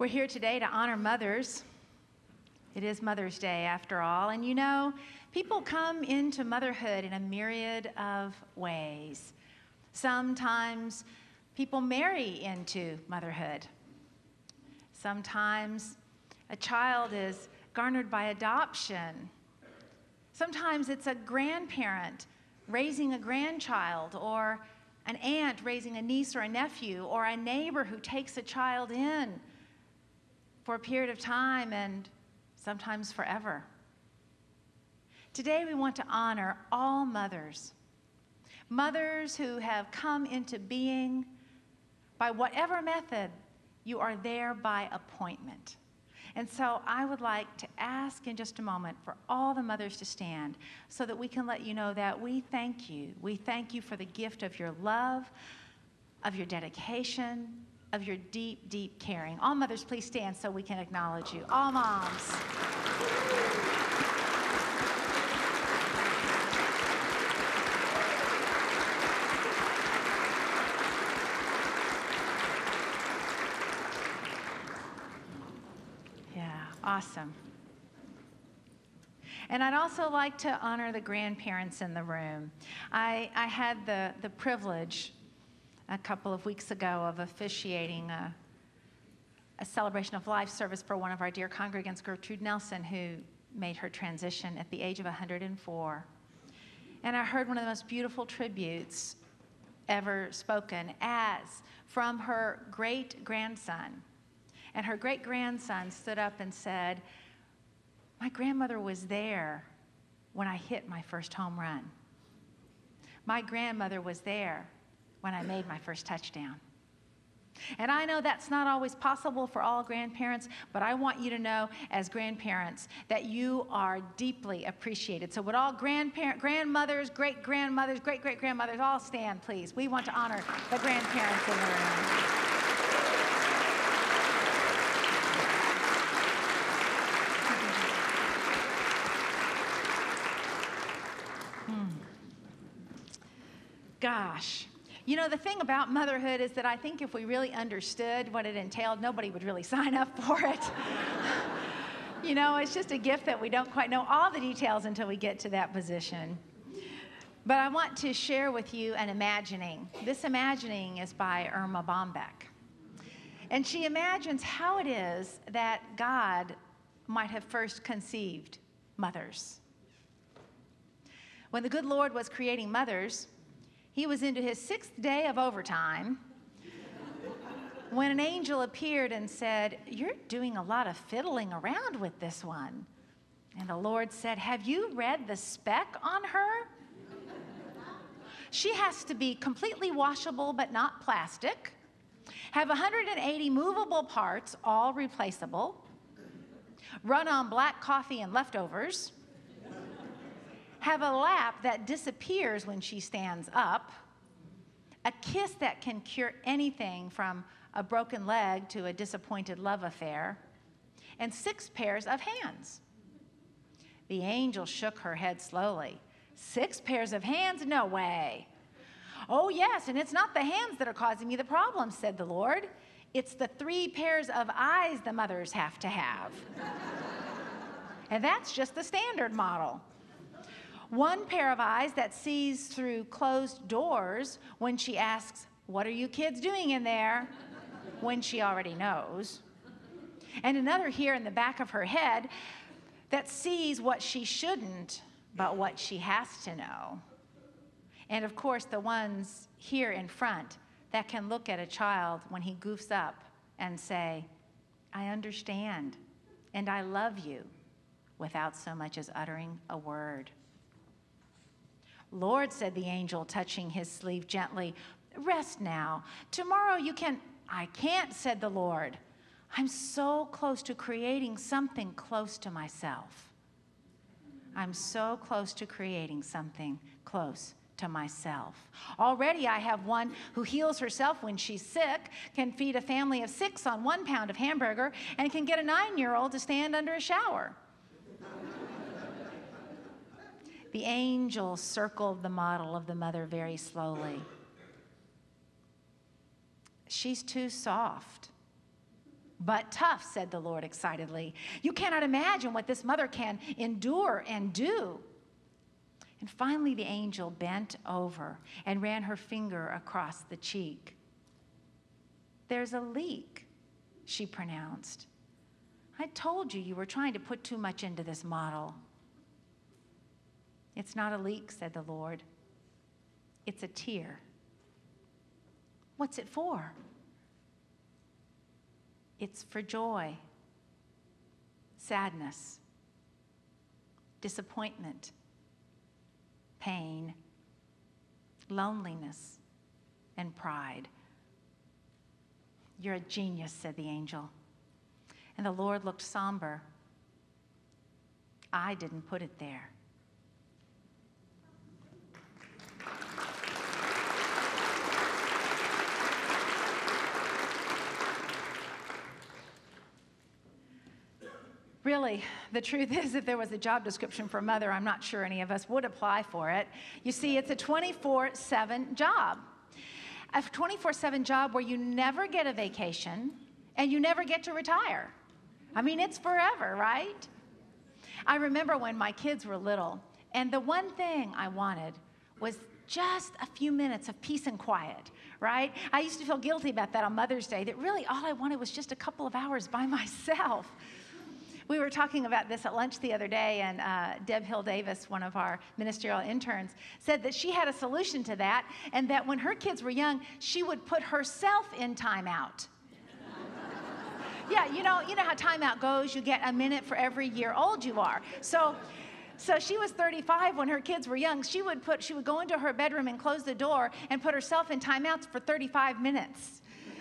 We're here today to honor mothers. It is Mother's Day after all. And you know, people come into motherhood in a myriad of ways. Sometimes people marry into motherhood. Sometimes a child is garnered by adoption. Sometimes it's a grandparent raising a grandchild, or an aunt raising a niece or a nephew, or a neighbor who takes a child in for a period of time and sometimes forever. Today we want to honor all mothers. Mothers who have come into being by whatever method. You are there by appointment. And so I would like to ask in just a moment for all the mothers to stand so that we can let you know that we thank you. We thank you for the gift of your love, of your dedication, of your deep, deep caring. All mothers, please stand so we can acknowledge you. All moms. Awesome. And I'd also like to honor the grandparents in the room. I had the privilege a couple of weeks ago of officiating a celebration of life service for one of our dear congregants, Gertrude Nelson, who made her transition at the age of 104. And I heard one of the most beautiful tributes ever spoken as from her great-grandson. And her great-grandson stood up and said, "My grandmother was there when I hit my first home run. My grandmother was there when I made my first touchdown." And I know that's not always possible for all grandparents, but I want you to know as grandparents that you are deeply appreciated. So would all grandmothers, great-grandmothers, great-great-grandmothers all stand, please? We want to honor the grandparents in the room. Gosh, you know, the thing about motherhood is that I think if we really understood what it entailed, nobody would really sign up for it. You know, it's just a gift that we don't quite know all the details until we get to that position. But I want to share with you an imagining. This imagining is by Irma Bombeck. And she imagines how it is that God might have first conceived mothers. When the good Lord was creating mothers, he was into his 6th day of overtime when an angel appeared and said, "You're doing a lot of fiddling around with this one." And the Lord said, "Have you read the spec on her? She has to be completely washable but not plastic, have 180 movable parts, all replaceable, run on black coffee and leftovers, have a lap that disappears when she stands up, a kiss that can cure anything from a broken leg to a disappointed love affair, and 6 pairs of hands." The angel shook her head slowly. 6 pairs of hands? No way. "Oh, yes, and it's not the hands that are causing me the problem," said the Lord. "It's the 3 pairs of eyes the mothers have to have." And that's just the standard model. 1 pair of eyes that sees through closed doors when she asks, "What are you kids doing in there?" when she already knows. And another here in the back of her head that sees what she shouldn't, but what she has to know. And of course, the ones here in front that can look at a child when he goofs up and say, "I understand, and I love you," without so much as uttering a word. "Lord," said the angel, touching his sleeve gently, "rest now. Tomorrow you can—" "I can't," said the Lord. "I'm so close to creating something close to myself. I'm so close to creating something close to myself. Already I have one who heals herself when she's sick, can feed a family of 6 on 1 pound of hamburger, and can get a 9-year-old to stand under a shower." The angel circled the model of the mother very slowly. "She's too soft. but tough, said the Lord excitedly. You cannot imagine what this mother can endure and do. And finally, the angel bent over and ran her finger across the cheek. There's a leak, she pronounced. I told you you were trying to put too much into this model. It's not a leak, said the Lord. It's a tear. What's it for? It's for joy, sadness, disappointment, pain, loneliness, and pride. You're a genius, said the angel. And the Lord looked somber. I didn't put it there. Really, the truth is, if there was a job description for a mother, I'm not sure any of us would apply for it. You see, it's a 24/7 job. A 24/7 job where you never get a vacation and you never get to retire. I mean, it's forever, right? I remember when my kids were little, and the one thing I wanted was just a few minutes of peace and quiet, right? I used to feel guilty about that on Mother's Day, that really all I wanted was just a couple of hours by myself. We were talking about this at lunch the other day, and Deb Hill Davis, one of our ministerial interns, said that she had a solution to that, and that when her kids were young, she would put herself in timeout. Yeah, you know how timeout goes. You get a minute for every year old you are. So she was 35 when her kids were young. She would go into her bedroom and close the door and put herself in timeouts for 35 minutes.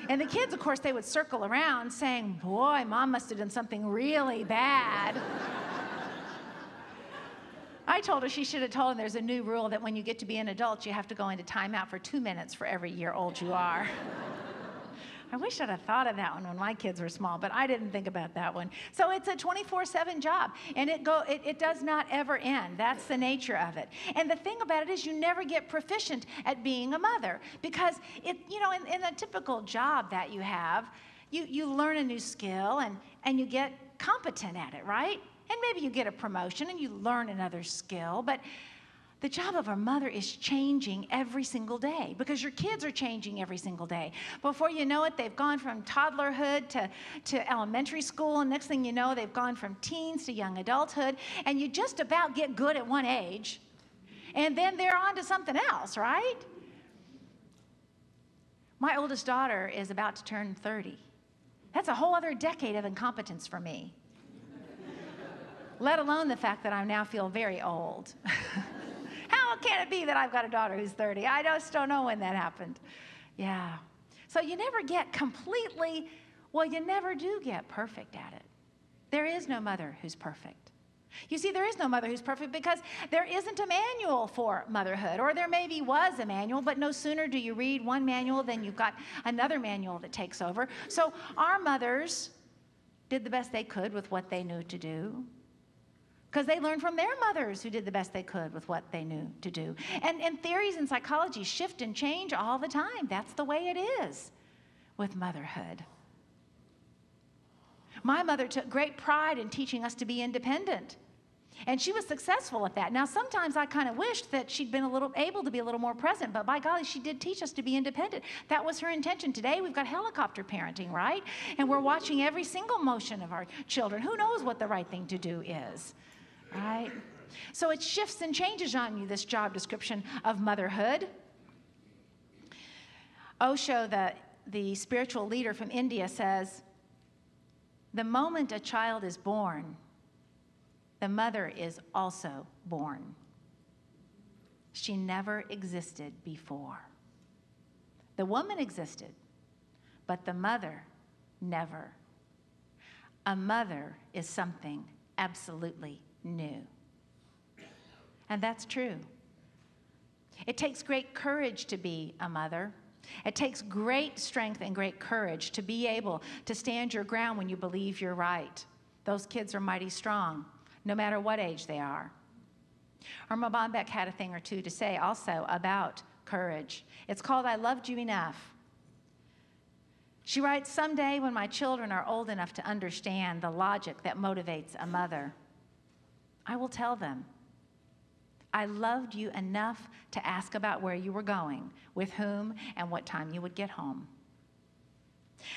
And the kids, of course, they would circle around saying, boy, Mom must have done something really bad. I told her she should have told them there's a new rule that when you get to be an adult, you have to go into timeout for 2 minutes for every year old you are. I wish I'd have thought of that one when my kids were small, but I didn't think about that one. So it's a 24/7 job, and it does not ever end. That's the nature of it. And the thing about it is you never get proficient at being a mother, because in a typical job that you have, you learn a new skill and you get competent at it, right? And maybe you get a promotion and you learn another skill, but the job of a mother is changing every single day, because your kids are changing every single day. Before you know it, they've gone from toddlerhood to elementary school, and next thing you know, they've gone from teens to young adulthood, and you just about get good at one age, and then they're on to something else, right? My oldest daughter is about to turn 30. That's a whole other decade of incompetence for me, let alone the fact that I now feel very old. How can it be that I've got a daughter who's 30? I just don't know when that happened. Yeah. So you never get completely, you never do get perfect at it. There is no mother who's perfect. You see, there is no mother who's perfect because there isn't a manual for motherhood, or there maybe was a manual, but no sooner do you read one manual than you've got another manual that takes over. So our mothers did the best they could with what they knew to do, because they learned from their mothers who did the best they could with what they knew to do. And theories in psychology shift and change all the time. That's the way it is with motherhood. My mother took great pride in teaching us to be independent, and she was successful at that. Now, sometimes I kind of wished that she'd been able to be a little more present, but by golly, she did teach us to be independent. That was her intention. Today, we've got helicopter parenting, right? And we're watching every single motion of our children. Who knows what the right thing to do is? Right? So it shifts and changes on you, this job description of motherhood. Osho, the spiritual leader from India, says, the moment a child is born, the mother is also born. She never existed before. The woman existed, but the mother never. A mother is something absolutely new. And that's true. It takes great courage to be a mother. It takes great strength and great courage to be able to stand your ground when you believe you're right. Those kids are mighty strong, no matter what age they are. Irma Bombeck had a thing or two to say also about courage. It's called, I Loved You Enough. She writes, "Someday when my children are old enough to understand the logic that motivates a mother, I will tell them, I loved you enough to ask about where you were going, with whom, and what time you would get home.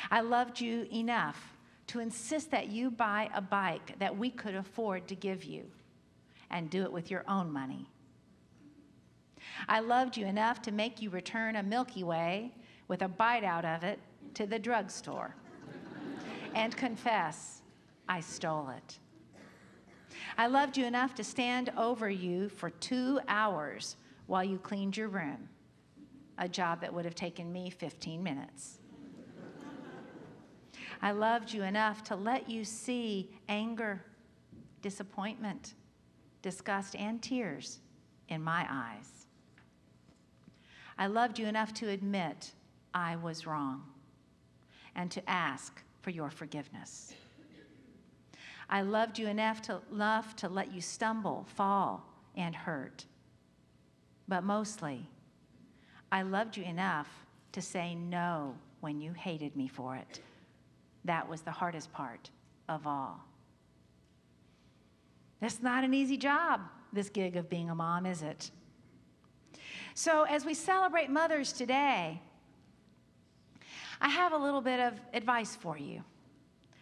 I loved you enough to insist that you buy a bike that we could afford to give you, and do it with your own money. I loved you enough to make you return a Milky Way with a bite out of it to the drugstore and confess I stole it. I loved you enough to stand over you for 2 hours while you cleaned your room, a job that would have taken me 15 minutes. I loved you enough to let you see anger, disappointment, disgust, and tears in my eyes. I loved you enough to admit I was wrong and to ask for your forgiveness. I loved you enough to let you stumble, fall, and hurt. But mostly, I loved you enough to say no when you hated me for it. That was the hardest part of all. It's not an easy job, this gig of being a mom, is it? So as we celebrate mothers today, I have a little bit of advice for you.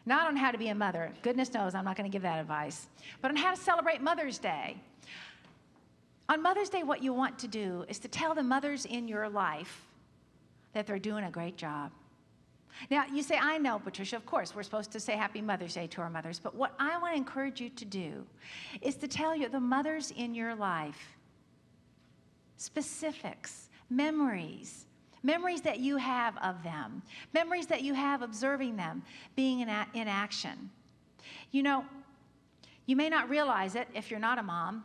Not on how to be a mother. Goodness knows I'm not going to give that advice. But on how to celebrate Mother's Day. On Mother's Day, what you want to do is to tell the mothers in your life that they're doing a great job. Now, you say, I know, Patricia, of course, we're supposed to say Happy Mother's Day to our mothers. But what I want to encourage you to do is to tell the mothers in your life specifics, memories that you have of them, memories that you have observing them being in action. You know, you may not realize it if you're not a mom,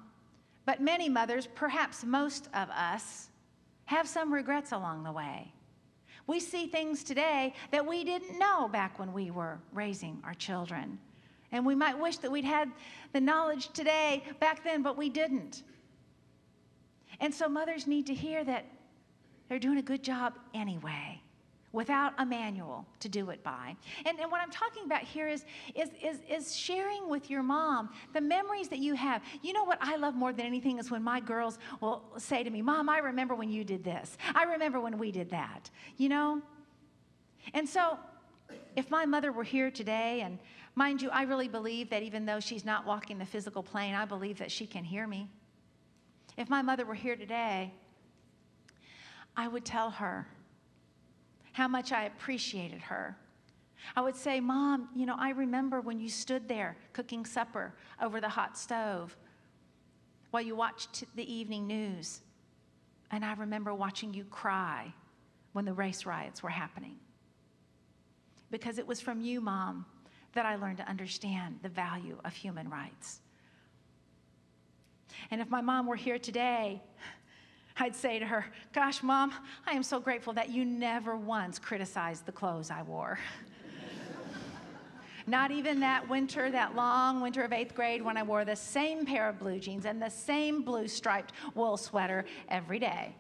but many mothers, perhaps most of us, have some regrets along the way. We see things today that we didn't know back when we were raising our children. And we might wish that we'd had the knowledge today back then, but we didn't. And so mothers need to hear that they're doing a good job anyway, without a manual to do it by. And what I'm talking about here is sharing with your mom the memories that you have. You know what I love more than anything is when my girls will say to me, Mom, I remember when you did this. I remember when we did that, you know? And so if my mother were here today, and mind you, I really believe that even though she's not walking the physical plane, I believe that she can hear me. If my mother were here today, I would tell her how much I appreciated her. I would say, Mom, you know, I remember when you stood there cooking supper over the hot stove while you watched the evening news. And I remember watching you cry when the race riots were happening. Because it was from you, Mom, that I learned to understand the value of human rights. And if my mom were here today, I'd say to her, gosh, Mom, I am so grateful that you never once criticized the clothes I wore. Not even that winter, that long winter of 8th grade when I wore the same pair of blue jeans and the same blue striped wool sweater every day.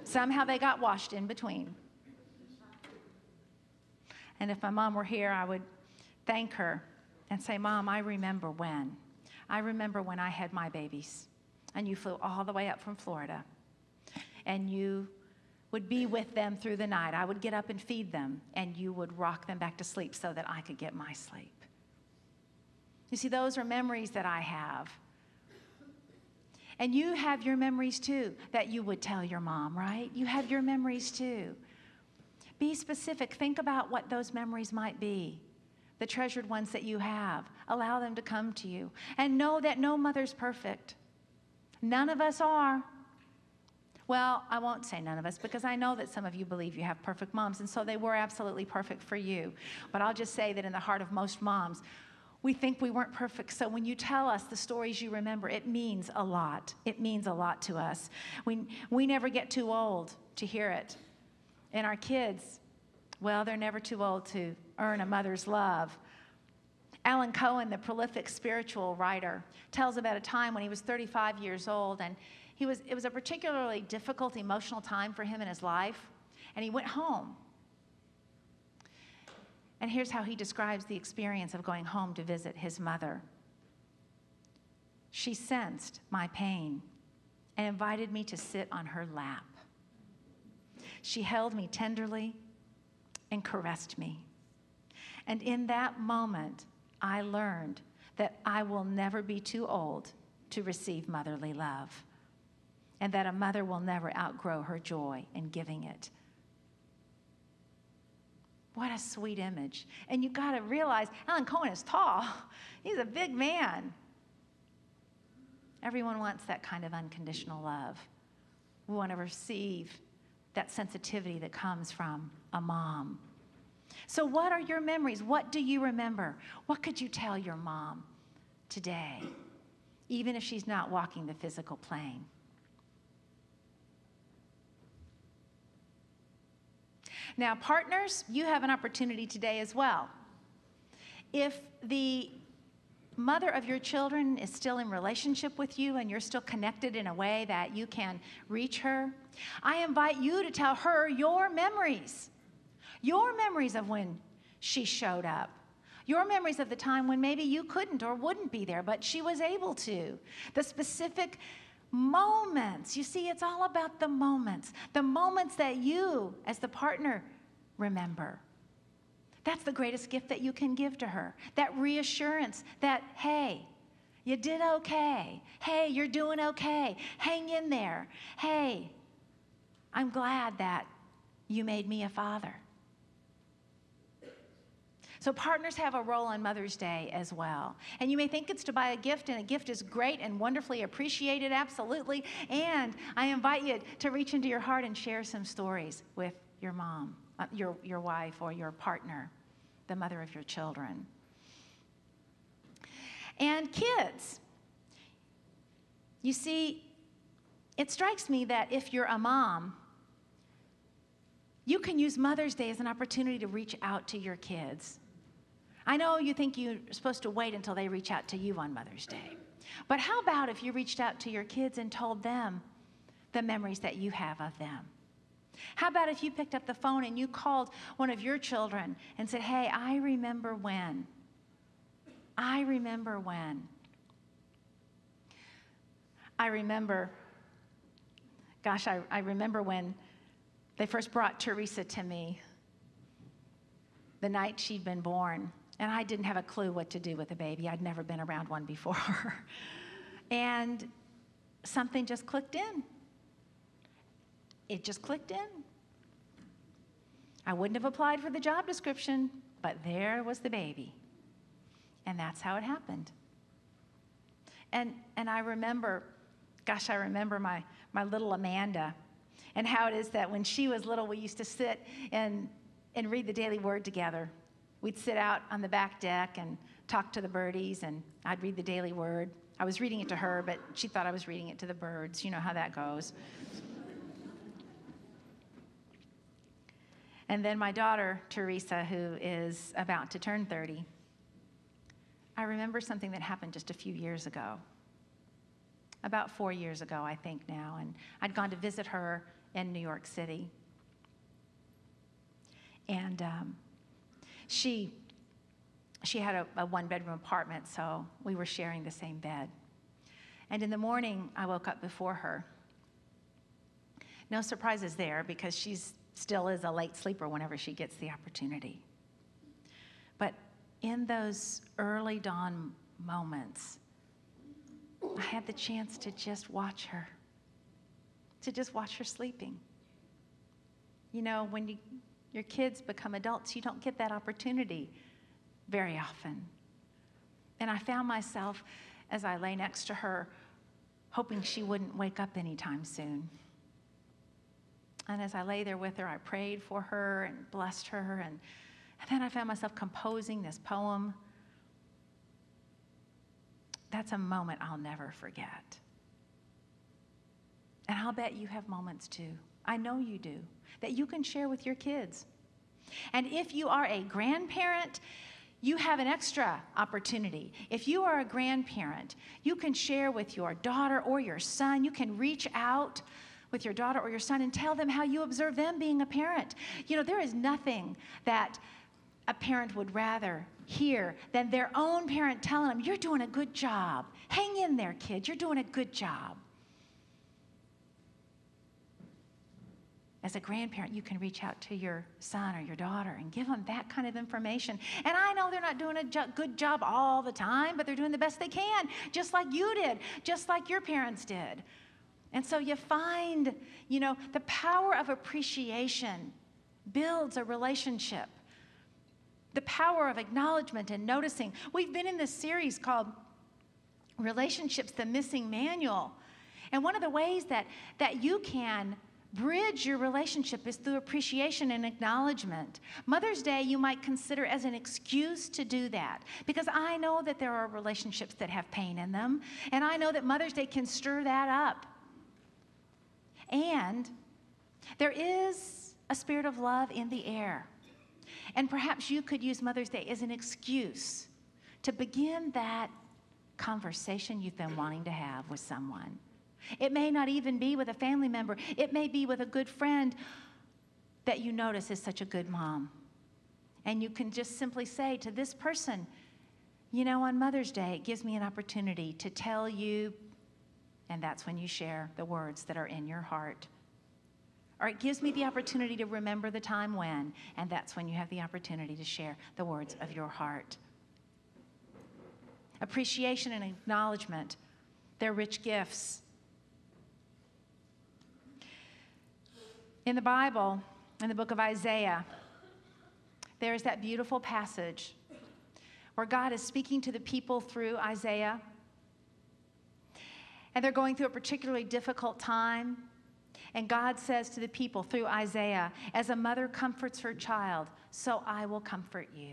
Somehow they got washed in between. And if my mom were here, I would thank her and say, Mom, I remember when. I remember when I had my babies. And you flew all the way up from Florida. And you would be with them through the night. I would get up and feed them, and you would rock them back to sleep so that I could get my sleep. You see, those are memories that I have. And you have your memories too that you would tell your mom, right? You have your memories too. Be specific. Think about what those memories might be. The treasured ones that you have. Allow them to come to you. And know that no mother's perfect. None of us are. Well, I won't say none of us because I know that some of you believe you have perfect moms, and so they were absolutely perfect for you. But I'll just say that in the heart of most moms, we think we weren't perfect. So when you tell us the stories you remember, it means a lot. It means a lot to us. We never get too old to hear it. And our kids, well, they're never too old to earn a mother's love. Alan Cohen, the prolific spiritual writer, tells about a time when he was 35 years old, and it was a particularly difficult emotional time for him in his life, and he went home. And here's how he describes the experience of going home to visit his mother. She sensed my pain and invited me to sit on her lap. She held me tenderly and caressed me. And in that moment, I learned that I will never be too old to receive motherly love, and that a mother will never outgrow her joy in giving it. What a sweet image. And you got to realize, Alan Cohen is tall. He's a big man. Everyone wants that kind of unconditional love. We want to receive that sensitivity that comes from a mom. So what are your memories? What do you remember? What could you tell your mom today, even if she's not walking the physical plane? Now, partners, you have an opportunity today as well. If the mother of your children is still in relationship with you and you're still connected in a way that you can reach her, I invite you to tell her your memories of when she showed up, your memories of the time when maybe you couldn't or wouldn't be there, but she was able to, the specific moments. You see, it's all about the moments that you, as the partner, remember. That's the greatest gift that you can give to her, that reassurance that, hey, you did okay. Hey, you're doing okay. Hang in there. Hey, I'm glad that you made me a father. So partners have a role on Mother's Day as well. And you may think it's to buy a gift, and a gift is great and wonderfully appreciated, absolutely. And I invite you to reach into your heart and share some stories with your mom, your wife, or your partner, the mother of your children. And kids, you see, it strikes me that if you're a mom, you can use Mother's Day as an opportunity to reach out to your kids. I know you think you're supposed to wait until they reach out to you on Mother's Day. But how about if you reached out to your kids and told them the memories that you have of them? How about if you picked up the phone and you called one of your children and said, hey, I remember when. I remember when. I remember when they first brought Teresa to me the night she'd been born. And I didn't have a clue what to do with a baby. I'd never been around one before. And something just clicked in. It just clicked in. I wouldn't have applied for the job description, but there was the baby. And that's how it happened. And I remember my little Amanda, and how it is that when she was little, we used to sit and read the Daily Word together. We'd sit out on the back deck and talk to the birdies, and I'd read the Daily Word. I was reading it to her, but she thought I was reading it to the birds. You know how that goes. And then my daughter, Teresa, who is about to turn 30, I remember something that happened just a few years ago. About 4 years ago, I think now, and I'd gone to visit her in New York City. And she had a one-bedroom apartment, so we were sharing the same bed. And in the morning, I woke up before her. No surprises there, because she still is a late sleeper whenever she gets the opportunity. But in those early dawn moments, I had the chance to just watch her sleeping. You know, when your kids become adults, you don't get that opportunity very often. And I found myself, as I lay next to her, hoping she wouldn't wake up anytime soon. And as I lay there with her, I prayed for her and blessed her, and then I found myself composing this poem. That's a moment I'll never forget. And I'll bet you have moments too. I know you do, that you can share with your kids. And if you are a grandparent, you have an extra opportunity. If you are a grandparent, you can share with your daughter or your son. You can reach out with your daughter or your son and tell them how you observe them being a parent. You know, there is nothing that a parent would rather hear than their own parent telling them, you're doing a good job. Hang in there, kid. You're doing a good job. As a grandparent, you can reach out to your son or your daughter and give them that kind of information. And I know they're not doing a good job all the time, but they're doing the best they can, just like you did, just like your parents did. And so you find, the power of appreciation builds a relationship. The power of acknowledgement and noticing. We've been in this series called Relationships, the Missing Manual. And one of the ways that you can bridge your relationship is through appreciation and acknowledgement. Mother's Day you might consider as an excuse to do that, because I know that there are relationships that have pain in them, and I know that Mother's Day can stir that up. And there is a spirit of love in the air. And perhaps you could use Mother's Day as an excuse to begin that conversation you've been wanting to have with someone. It may not even be with a family member. It may be with a good friend that you notice is such a good mom. And you can just simply say to this person, on Mother's Day, it gives me an opportunity to tell you, and that's when you share the words that are in your heart. Or it gives me the opportunity to remember the time when, and that's when you have the opportunity to share the words of your heart. Appreciation and acknowledgement, they're rich gifts. In the Bible, in the book of Isaiah, there is that beautiful passage where God is speaking to the people through Isaiah. And they're going through a particularly difficult time. And God says to the people through Isaiah, as a mother comforts her child, so I will comfort you.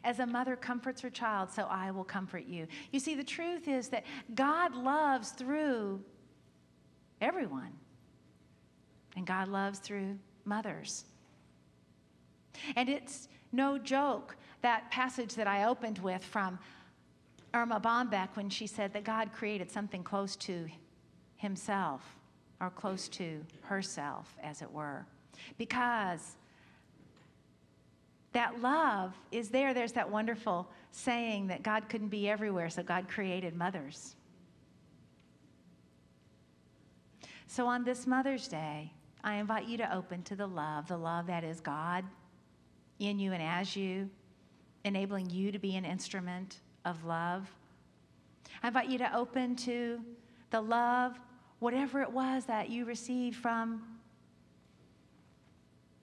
As a mother comforts her child, so I will comfort you. You see, the truth is that God loves through everyone. And God loves through mothers. And it's no joke, that passage that I opened with from Irma Bombeck when she said that God created something close to himself, or close to herself, as it were. Because that love is there. There's that wonderful saying that God couldn't be everywhere, so God created mothers. So on this Mother's Day, I invite you to open to the love that is God in you and as you, enabling you to be an instrument of love. I invite you to open to the love, whatever it was that you received from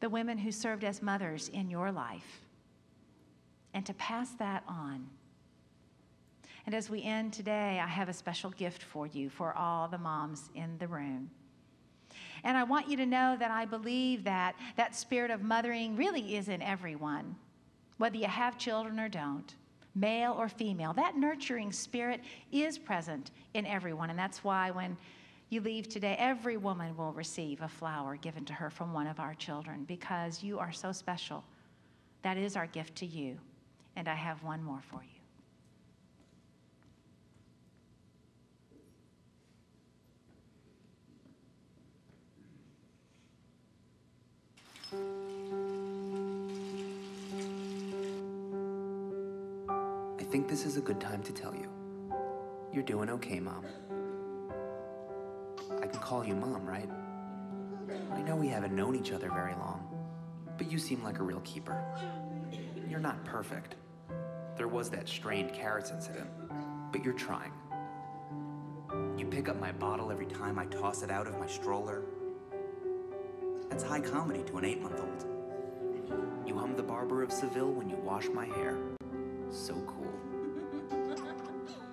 the women who served as mothers in your life, and to pass that on. And as we end today, I have a special gift for you, for all the moms in the room. And I want you to know that I believe that that spirit of mothering really is in everyone, whether you have children or don't, male or female. That nurturing spirit is present in everyone. And that's why when you leave today, every woman will receive a flower given to her from one of our children, because you are so special. That is our gift to you. And I have one more for you. I think this is a good time to tell you. You're doing okay, Mom. I can call you Mom, right? I know we haven't known each other very long, but you seem like a real keeper. You're not perfect. There was that strained carrots incident, but you're trying. You pick up my bottle every time I toss it out of my stroller. That's high comedy to an 8-month-old. You hum the Barber of Seville when you wash my hair. So cool.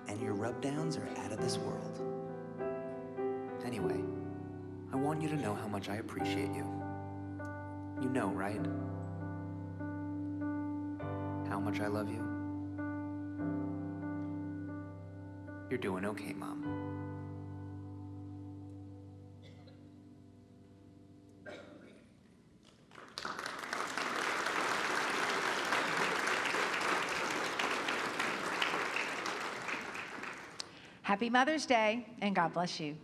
And your rub-downs are out of this world. Anyway, I want you to know how much I appreciate you. You know, right? How much I love you. You're doing okay, Mom. Happy Mother's Day, and God bless you.